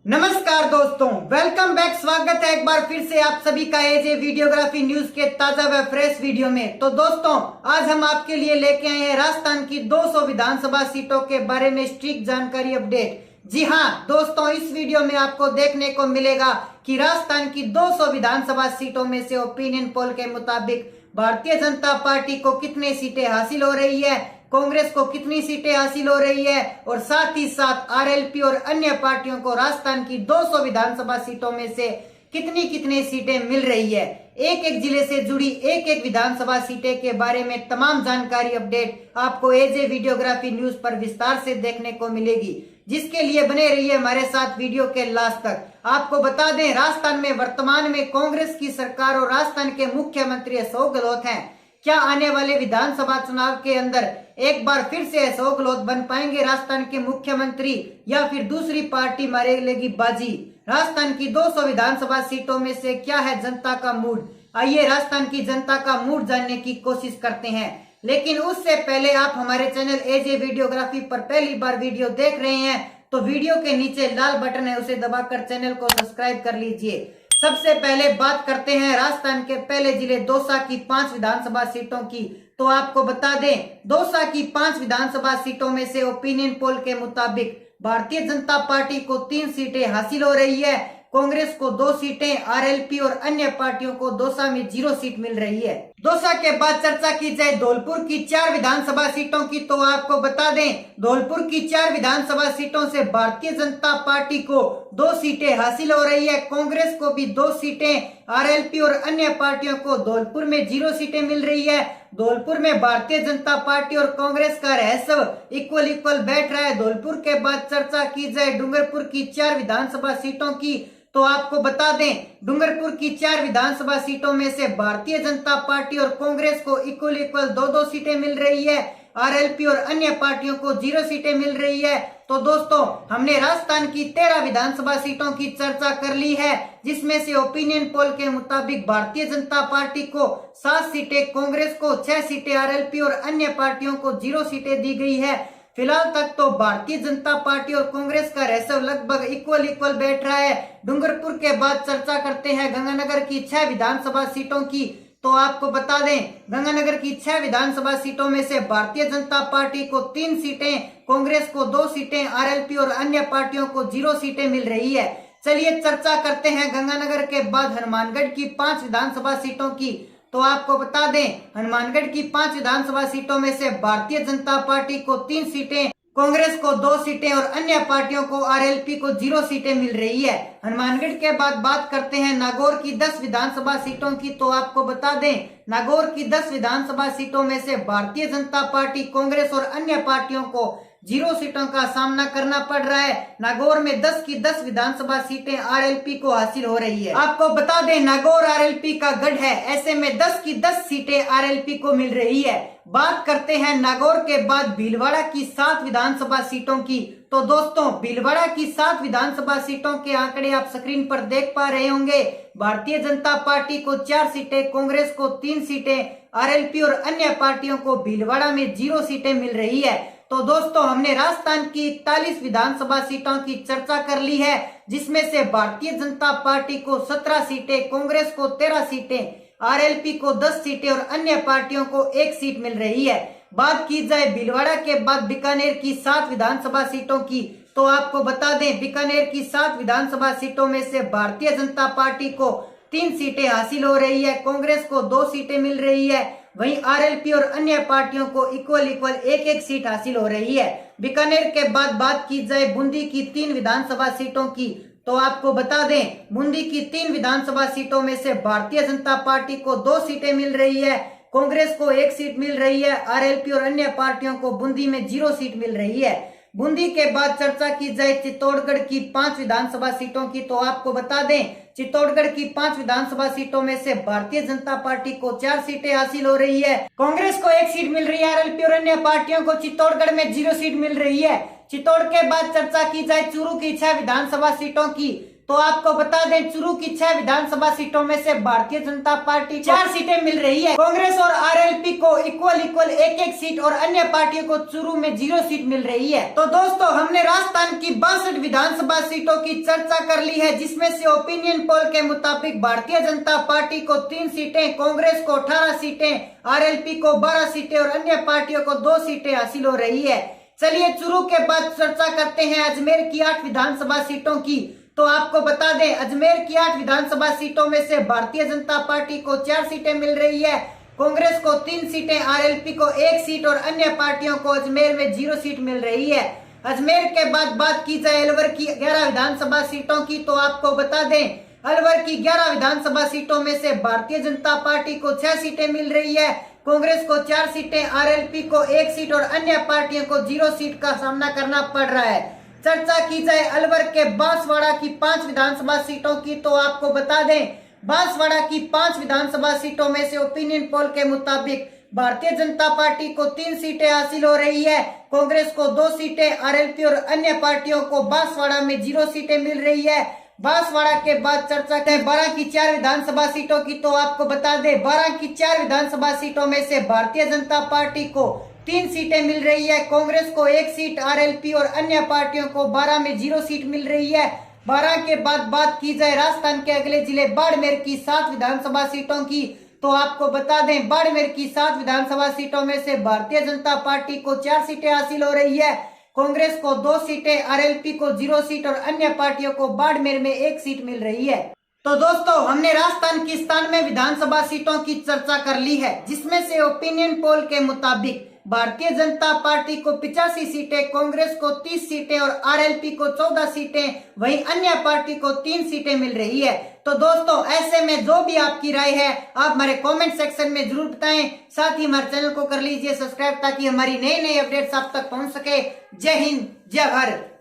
नमस्कार दोस्तों, welcome back. स्वागत है एक बार फिर से आप सभी का एजे वीडियोग्राफी न्यूज के ताजा व फ्रेश वीडियो में। तो दोस्तों, आज हम आपके लिए लेके आए हैं राजस्थान की 200 विधानसभा सीटों के बारे में स्ट्रिक्ट जानकारी अपडेट। जी हाँ दोस्तों, इस वीडियो में आपको देखने को मिलेगा कि राजस्थान की 200 विधानसभा सीटों में से ओपिनियन पोल के मुताबिक भारतीय जनता पार्टी को कितनी सीटें हासिल हो रही है, कांग्रेस को कितनी सीटें हासिल हो रही है और साथ ही साथ आरएलपी और अन्य पार्टियों को राजस्थान की 200 विधानसभा सीटों में से कितनी कितनी सीटें मिल रही है। एक एक जिले से जुड़ी एक एक विधानसभा सीटें के बारे में तमाम जानकारी अपडेट आपको एजे वीडियोग्राफी न्यूज पर विस्तार से देखने को मिलेगी, जिसके लिए बने रहिए हमारे साथ वीडियो के लास्ट तक। आपको बता दें, राजस्थान में वर्तमान में कांग्रेस की सरकार और राजस्थान के मुख्यमंत्री अशोक गहलोत हैं। क्या आने वाले विधानसभा चुनाव के अंदर एक बार फिर से अशोक गहलोत बन पाएंगे राजस्थान के मुख्यमंत्री, या फिर दूसरी पार्टी मारेगी बाजी? राजस्थान की 200 विधानसभा सीटों में से क्या है जनता का मूड? आइए राजस्थान की जनता का मूड जानने की कोशिश करते हैं। लेकिन उससे पहले आप हमारे चैनल एजे वीडियोग्राफी पर पहली बार वीडियो देख रहे हैं तो वीडियो के नीचे लाल बटन है, उसे दबाकर चैनल को सब्सक्राइब कर लीजिए। सबसे पहले बात करते हैं राजस्थान के पहले जिले दौसा की 5 विधानसभा सीटों की। तो आपको बता दें, दौसा की 5 विधानसभा सीटों में से ओपिनियन पोल के मुताबिक भारतीय जनता पार्टी को 3 सीटें हासिल हो रही है, कांग्रेस को 2 सीटें, आरएलपी और अन्य पार्टियों को दौसा में 0 सीट मिल रही है। दौसा के बाद चर्चा की जाए धौलपुर की 4 विधानसभा सीटों की, तो आपको बता दें, धौलपुर की 4 विधानसभा सीटों से भारतीय जनता पार्टी को 2 सीटें हासिल हो रही है, कांग्रेस को भी 2 सीटें, आरएलपी और अन्य पार्टियों को धौलपुर में 0 सीटें मिल रही है। धौलपुर में भारतीय जनता पार्टी और कांग्रेस का रहस्य इक्वल बैठ रहा है। धौलपुर के बाद चर्चा की जाए डूंगरपुर की 4 विधानसभा सीटों की, तो आपको बता दें, डूंगरपुर की 4 विधानसभा सीटों में से भारतीय जनता पार्टी और कांग्रेस को इक्वल 2-2 सीटें मिल रही है, आरएलपी और अन्य पार्टियों को 0 सीटें मिल रही है। तो दोस्तों, हमने राजस्थान की 13 विधानसभा सीटों की चर्चा कर ली है, जिसमें से ओपिनियन पोल के मुताबिक भारतीय जनता पार्टी को 7 सीटें, कांग्रेस को 6 सीटें, आरएलपी और अन्य पार्टियों को 0 सीटें दी गई है। फिलहाल तक तो भारतीय जनता पार्टी और कांग्रेस का रहस्य लगभग इक्वल बैठ रहा है। डूंगरपुर के बाद चर्चा करते हैं गंगानगर की 6 विधानसभा सीटों की। तो आपको बता दें, गंगानगर की 6 विधानसभा सीटों में से भारतीय जनता पार्टी को 3 सीटें, कांग्रेस को 2 सीटें, आरएलपी और अन्य पार्टियों को 0 सीटें मिल रही है। चलिए चर्चा करते हैं गंगानगर के बाद हनुमानगढ़ की 5 विधानसभा सीटों की। तो आपको बता दें, हनुमानगढ़ की 5 विधानसभा सीटों में से भारतीय जनता पार्टी को 3 सीटें, कांग्रेस को 2 सीटें और अन्य पार्टियों को आरएलपी को 0 सीटें मिल रही है। हनुमानगढ़ के बाद बात करते हैं नागौर की 10 विधानसभा सीटों की। तो आपको बता दें, नागौर की 10 विधानसभा सीटों में से भारतीय जनता पार्टी, कांग्रेस और अन्य पार्टियों को 0 सीटों का सामना करना पड़ रहा है। नागौर में 10 की 10 विधानसभा सीटें आरएलपी को हासिल हो रही है। आपको बता दें, नागौर आरएलपी का गढ़ है, ऐसे में 10 की 10 सीटें आरएलपी को मिल रही है। बात करते हैं नागौर के बाद भीलवाड़ा की 7 विधानसभा सीटों की। तो दोस्तों, भीलवाड़ा की 7 विधानसभा सीटों के आंकड़े आप स्क्रीन पर देख पा रहे होंगे। भारतीय जनता पार्टी को 4 सीटें, कांग्रेस को 3 सीटें, आरएलपी और अन्य पार्टियों को भीलवाड़ा में 0 सीटें मिल रही है। तो दोस्तों, हमने राजस्थान की 41 विधानसभा सीटों की चर्चा कर ली है, जिसमें से भारतीय जनता पार्टी को 17 सीटें, कांग्रेस को 13 सीटें, आरएलपी को 10 सीटें और अन्य पार्टियों को 1 सीट मिल रही है। बात की जाए भीलवाड़ा के बाद बीकानेर की 7 विधानसभा सीटों की। तो आपको बता दें, बीकानेर की 7 विधानसभा सीटों में से भारतीय जनता पार्टी को 3 सीटें हासिल हो रही है, कांग्रेस को 2 सीटें मिल रही है, वहीं आरएलपी और अन्य पार्टियों को इक्वल 1-1 सीट हासिल हो रही है। बीकानेर के बाद बात की जाए बूंदी की 3 विधानसभा सीटों की। तो आपको बता दें, बूंदी की 3 विधानसभा सीटों में से भारतीय जनता पार्टी को 2 सीटें मिल रही है, कांग्रेस को 1 सीट मिल रही है, आरएलपी और अन्य पार्टियों को बूंदी में 0 सीट मिल रही है। बूंदी के बाद चर्चा की जाए चित्तौड़गढ़ की 5 विधानसभा सीटों की। तो आपको बता दें, चित्तौड़गढ़ की 5 विधानसभा सीटों में से भारतीय जनता पार्टी को 4 सीटें हासिल हो रही है, कांग्रेस को 1 सीट मिल रही है, आरएलपी और अन्य पार्टियों को चित्तौड़गढ़ में 0 सीट मिल रही है। चित्तौड़ के बाद चर्चा की जाए चूरू की 6 विधानसभा सीटों की। तो आपको बता दें चुरू की 6 विधानसभा सीटों में से भारतीय जनता पार्टी 4 सीटें मिल रही है। कांग्रेस और आरएलपी को इक्वल एक सीट और अन्य पार्टियों को चुरू में 0 सीट मिल रही है। तो दोस्तों हमने राजस्थान की 62 विधानसभा सीटों की चर्चा कर ली है, जिसमें से ओपिनियन पोल के मुताबिक भारतीय जनता पार्टी को 3 सीटें, कांग्रेस को 18 सीटें, आरएलपी को 12 सीटें और अन्य पार्टियों को 2 सीटें हासिल हो रही है। चलिए चुरू के बाद चर्चा करते हैं अजमेर की 8 विधानसभा सीटों की। तो आपको बता दें अजमेर की 8 विधानसभा सीटों में से भारतीय जनता पार्टी को 4 सीटें मिल रही है, कांग्रेस को 3 सीटें, आरएलपी को 1 सीट और अन्य पार्टियों को अजमेर में 0 सीट मिल रही है। अजमेर के बाद बात की जाए अलवर की 11 विधानसभा सीटों की, तो आपको बता दें अलवर की 11 विधानसभा सीटों में से भारतीय जनता पार्टी को 6 सीटें मिल रही है, कांग्रेस को 4 सीटें, आरएलपी को 1 सीट और अन्य पार्टियों को 0 सीट का सामना करना पड़ रहा है। चर्चा की जाए अलवर के बांसवाड़ा की 5 विधानसभा सीटों की, तो आपको बता दें बांसवाड़ा की 5 विधानसभा सीटों में से ओपिनियन पोल के मुताबिक भारतीय जनता पार्टी को 3 सीटें हासिल हो रही है, कांग्रेस को 2 सीटें, आरएलपी और अन्य पार्टियों को बांसवाड़ा में 0 सीटें मिल रही है। बांसवाड़ा के बाद चर्चा करें 12 की 4 विधानसभा सीटों की, तो आपको बता दें 12 की 4 विधानसभा सीटों में से भारतीय जनता पार्टी को 3 सीटें मिल रही है, कांग्रेस को 1 सीट, आरएलपी और अन्य पार्टियों को 12 में 0 सीट मिल रही है। 12 के बाद बात की जाए राजस्थान के अगले जिले बाड़मेर की 7 विधानसभा सीटों की, तो आपको बता दें बाड़मेर की 7 विधानसभा सीटों में से भारतीय जनता पार्टी को 4 सीटें हासिल हो रही है, कांग्रेस को 2 सीटें, आरएलपी को 0 सीट और अन्य पार्टियों को बाड़मेर में 1 सीट मिल रही है। तो दोस्तों हमने राजस्थान की 97 विधानसभा सीटों की चर्चा कर ली है, जिसमें से ओपिनियन पोल के मुताबिक भारतीय जनता पार्टी को 85 सीटें, कांग्रेस को 30 सीटें और आरएलपी को 14 सीटें, वहीं अन्य पार्टी को 3 सीटें मिल रही है। तो दोस्तों ऐसे में जो भी आपकी राय है आप हमारे कमेंट सेक्शन में जरूर बताएं। साथ ही हमारे चैनल को कर लीजिए सब्सक्राइब ताकि हमारी नई अपडेट्स आप तक पहुंच सके। जय हिंद, जय भारत।